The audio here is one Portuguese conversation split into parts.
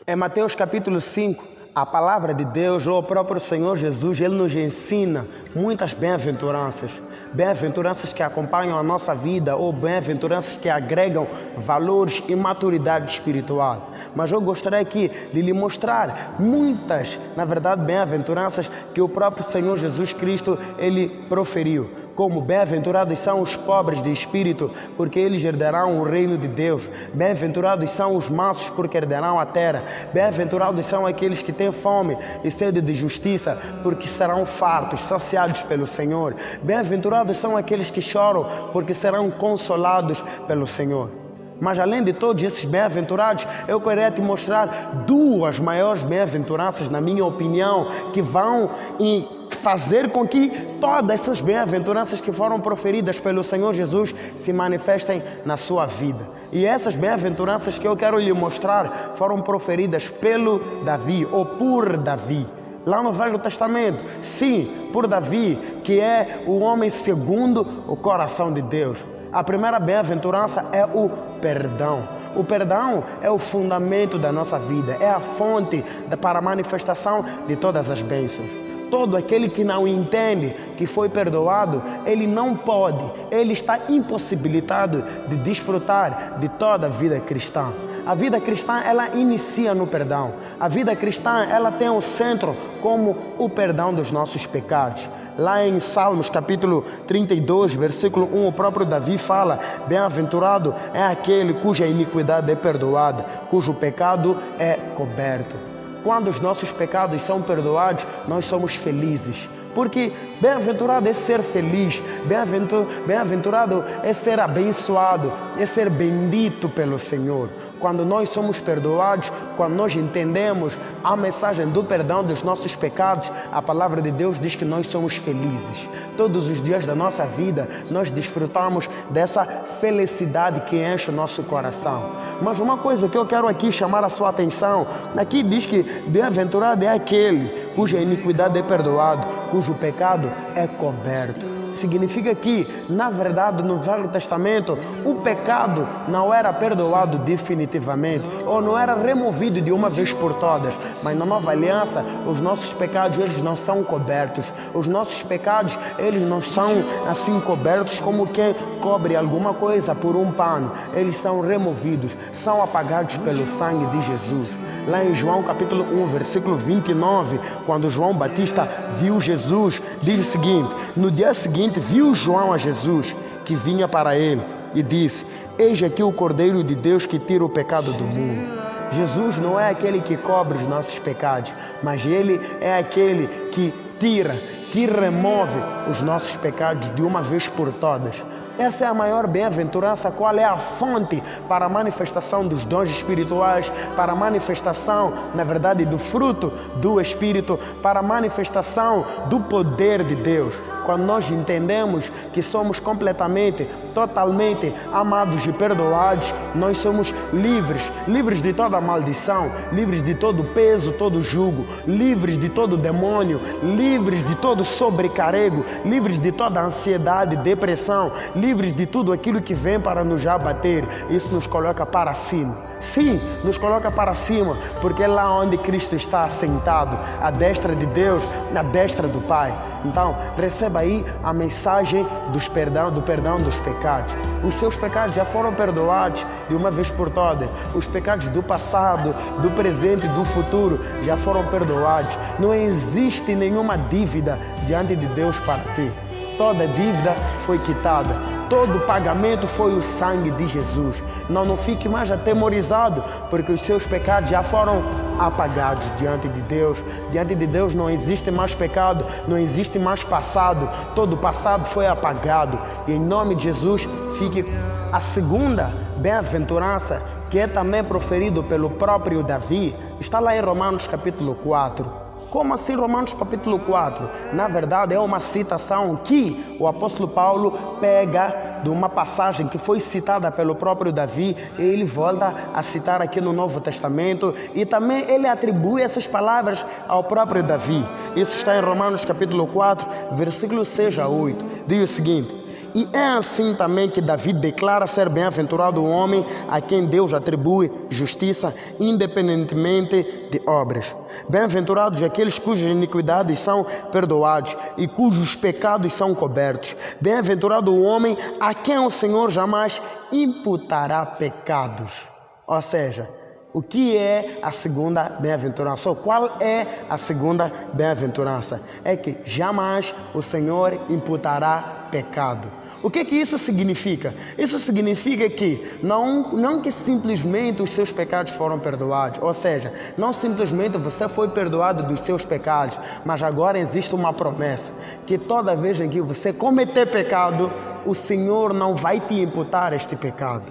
Em Mateus capítulo 5, a palavra de Deus, ou o próprio Senhor Jesus, Ele nos ensina muitas bem-aventuranças. Bem-aventuranças que acompanham a nossa vida ou bem-aventuranças que agregam valores e maturidade espiritual. Mas eu gostaria aqui de lhe mostrar muitas, na verdade, bem-aventuranças que o próprio Senhor Jesus Cristo, Ele proferiu. Como bem-aventurados são os pobres de espírito, porque eles herdarão o reino de Deus. Bem-aventurados são os mansos, porque herdarão a terra. Bem-aventurados são aqueles que têm fome e sede de justiça, porque serão fartos, saciados pelo Senhor. Bem-aventurados são aqueles que choram, porque serão consolados pelo Senhor. Mas além de todos esses bem-aventurados, eu queria te mostrar duas maiores bem-aventuranças, na minha opinião, que vão fazer com que todas essas bem-aventuranças que foram proferidas pelo Senhor Jesus se manifestem na sua vida. E essas bem-aventuranças que eu quero lhe mostrar foram proferidas pelo Davi ou por Davi. Lá no Velho Testamento, sim, por Davi, que é o homem segundo o coração de Deus. A primeira bem-aventurança é o perdão. O perdão é o fundamento da nossa vida, é a fonte para a manifestação de todas as bênçãos. Todo aquele que não entende que foi perdoado, ele não pode, ele está impossibilitado de desfrutar de toda a vida cristã. A vida cristã, ela inicia no perdão. A vida cristã, ela tem o centro como o perdão dos nossos pecados. Lá em Salmos capítulo 32, versículo 1, o próprio Davi fala: bem-aventurado é aquele cuja iniquidade é perdoada, cujo pecado é coberto. Quando os nossos pecados são perdoados, nós somos felizes. Porque bem-aventurado é ser feliz, bem-aventurado é ser abençoado, é ser bendito pelo Senhor. Quando nós somos perdoados, quando nós entendemos a mensagem do perdão dos nossos pecados, a palavra de Deus diz que nós somos felizes. Todos os dias da nossa vida, nós desfrutamos dessa felicidade que enche o nosso coração. Mas uma coisa que eu quero aqui chamar a sua atenção, aqui diz que bem-aventurado é aquele cuja iniquidade é perdoado, cujo pecado é coberto. Significa que, na verdade, no Velho Testamento, o pecado não era perdoado definitivamente, ou não era removido de uma vez por todas. Mas na Nova Aliança, os nossos pecados, eles não são cobertos. Os nossos pecados, eles não são assim cobertos como quem cobre alguma coisa por um pano. Eles são removidos, são apagados pelo sangue de Jesus. Lá em João capítulo 1, versículo 29, quando João Batista viu Jesus, diz o seguinte: no dia seguinte viu João a Jesus, que vinha para ele, e disse: eis aqui o Cordeiro de Deus que tira o pecado do mundo. Jesus não é aquele que cobre os nossos pecados, mas Ele é aquele que tira, que remove os nossos pecados de uma vez por todas. Essa é a maior bem-aventurança, qual é a fonte para a manifestação dos dons espirituais, para a manifestação, na verdade, do fruto do Espírito, para a manifestação do poder de Deus. Quando nós entendemos que somos completamente, totalmente amados e perdoados, nós somos livres, livres de toda maldição, livres de todo peso, todo jugo, livres de todo demônio, livres de todo sobrecarrego, livres de toda ansiedade, depressão, livres de tudo aquilo que vem para nos abater. Isso nos coloca para cima. Sim, nos coloca para cima, porque é lá onde Cristo está assentado, à destra de Deus, na destra do Pai. Então, receba aí a mensagem do perdão dos pecados. Os seus pecados já foram perdoados de uma vez por todas. Os pecados do passado, do presente e do futuro já foram perdoados. Não existe nenhuma dívida diante de Deus para ti. Toda dívida foi quitada. Todo pagamento foi o sangue de Jesus. Não fique mais atemorizado, porque os seus pecados já foram apagados diante de Deus. Diante de Deus não existe mais pecado, não existe mais passado. Todo o passado foi apagado. E em nome de Jesus, fique a segunda bem-aventurança, que é também proferido pelo próprio Davi, está lá em Romanos capítulo 4. Como assim Romanos capítulo 4? Na verdade é uma citação que o apóstolo Paulo pega de uma passagem que foi citada pelo próprio Davi e ele volta a citar aqui no Novo Testamento e também ele atribui essas palavras ao próprio Davi. Isso está em Romanos capítulo 4, versículo 6 a 8. Diz o seguinte: E é assim também que Davi declara ser bem-aventurado o homem a quem Deus atribui justiça independentemente de obras. Bem-aventurados aqueles cujas iniquidades são perdoados e cujos pecados são cobertos. Bem-aventurado o homem a quem o Senhor jamais imputará pecados. Ou seja, o que é a segunda bem-aventurança? Ou qual é a segunda bem-aventurança? É que jamais o Senhor imputará pecado. O que isso significa? Isso significa que não que simplesmente os seus pecados foram perdoados, ou seja, não simplesmente você foi perdoado dos seus pecados, mas agora existe uma promessa, que toda vez em que você cometer pecado, o Senhor não vai te imputar este pecado.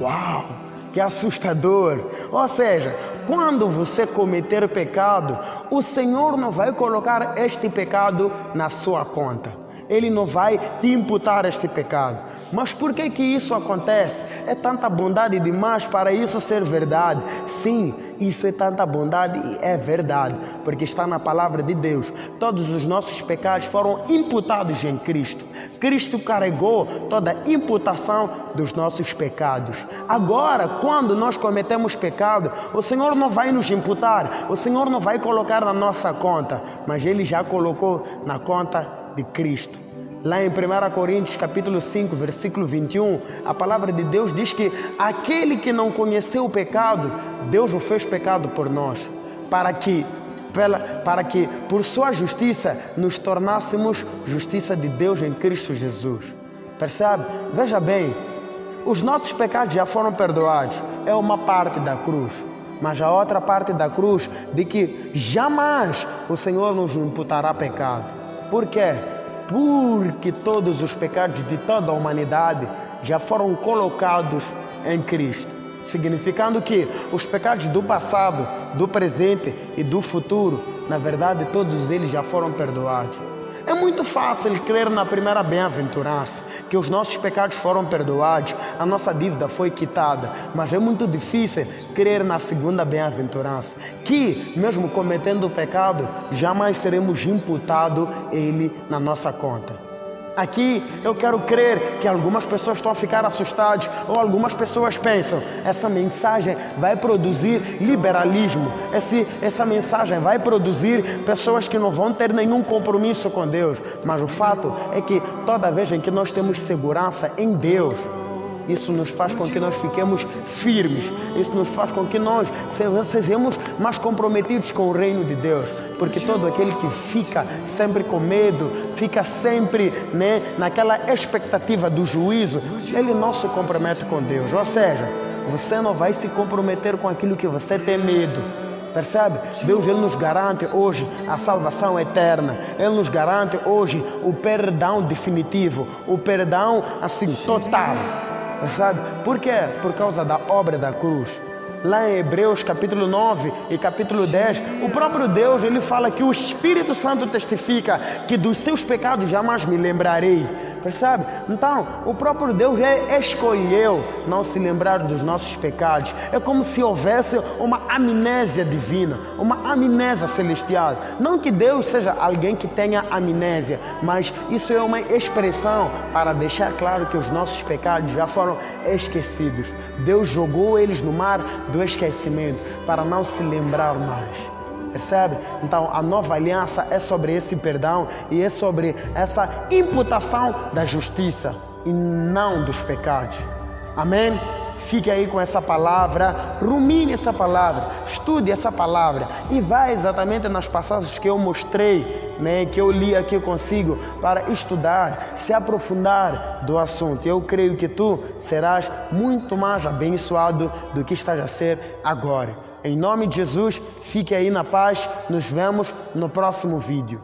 Uau! Que assustador! Ou seja, quando você cometer pecado, o Senhor não vai colocar este pecado na sua conta. Ele não vai te imputar este pecado. Mas por que isso acontece? É tanta bondade demais para isso ser verdade. Sim, isso é tanta bondade e é verdade, porque está na palavra de Deus. Todos os nossos pecados foram imputados em Cristo. Cristo carregou toda a imputação dos nossos pecados. Agora, quando nós cometemos pecado, o Senhor não vai nos imputar, o Senhor não vai colocar na nossa conta, mas Ele já colocou na conta de Cristo. Lá em 1 Coríntios capítulo 5, versículo 21, a palavra de Deus diz que aquele que não conheceu o pecado, Deus o fez pecado por nós, para que por sua justiça nos tornássemos justiça de Deus em Cristo Jesus. Percebe? Veja bem, os nossos pecados já foram perdoados, é uma parte da cruz. Mas a outra parte da cruz de que jamais o Senhor nos imputará pecado. Por quê? Porque todos os pecados de toda a humanidade já foram colocados em Cristo. Significando que os pecados do passado, do presente e do futuro, na verdade todos eles já foram perdoados. É muito fácil crer na primeira bem-aventurança, que os nossos pecados foram perdoados, a nossa dívida foi quitada, mas é muito difícil crer na segunda bem-aventurança, que mesmo cometendo o pecado, jamais seremos imputados ele na nossa conta. Aqui eu quero crer que algumas pessoas estão a ficar assustadas ou algumas pessoas pensam, essa mensagem vai produzir liberalismo, essa mensagem vai produzir pessoas que não vão ter nenhum compromisso com Deus. Mas o fato é que toda vez em que nós temos segurança em Deus, isso nos faz com que nós fiquemos firmes, isso nos faz com que nós sejamos mais comprometidos com o reino de Deus. Porque todo aquele que fica sempre com medo, fica sempre naquela expectativa do juízo, ele não se compromete com Deus. Ou seja, você não vai se comprometer com aquilo que você tem medo. Percebe? Deus ele nos garante hoje a salvação eterna. Ele nos garante hoje o perdão definitivo, o perdão assim total. Percebe? Por quê? Por causa da obra da cruz. Lá em Hebreus capítulo 9 e capítulo 10, o próprio Deus ele fala que o Espírito Santo testifica que dos seus pecados jamais me lembrarei. Percebe? Então, o próprio Deus escolheu não se lembrar dos nossos pecados. É como se houvesse uma amnésia divina, uma amnésia celestial. Não que Deus seja alguém que tenha amnésia, mas isso é uma expressão para deixar claro que os nossos pecados já foram esquecidos. Deus jogou eles no mar do esquecimento para não se lembrar mais. Percebe? Então a nova aliança é sobre esse perdão e é sobre essa imputação da justiça e não dos pecados. Amém? Fique aí com essa palavra, rumine essa palavra, estude essa palavra e vá exatamente nas passagens que eu mostrei, que eu li aqui consigo para estudar, se aprofundar do assunto. Eu creio que tu serás muito mais abençoado do que estás a ser agora. Em nome de Jesus, fique aí na paz. Nos vemos no próximo vídeo.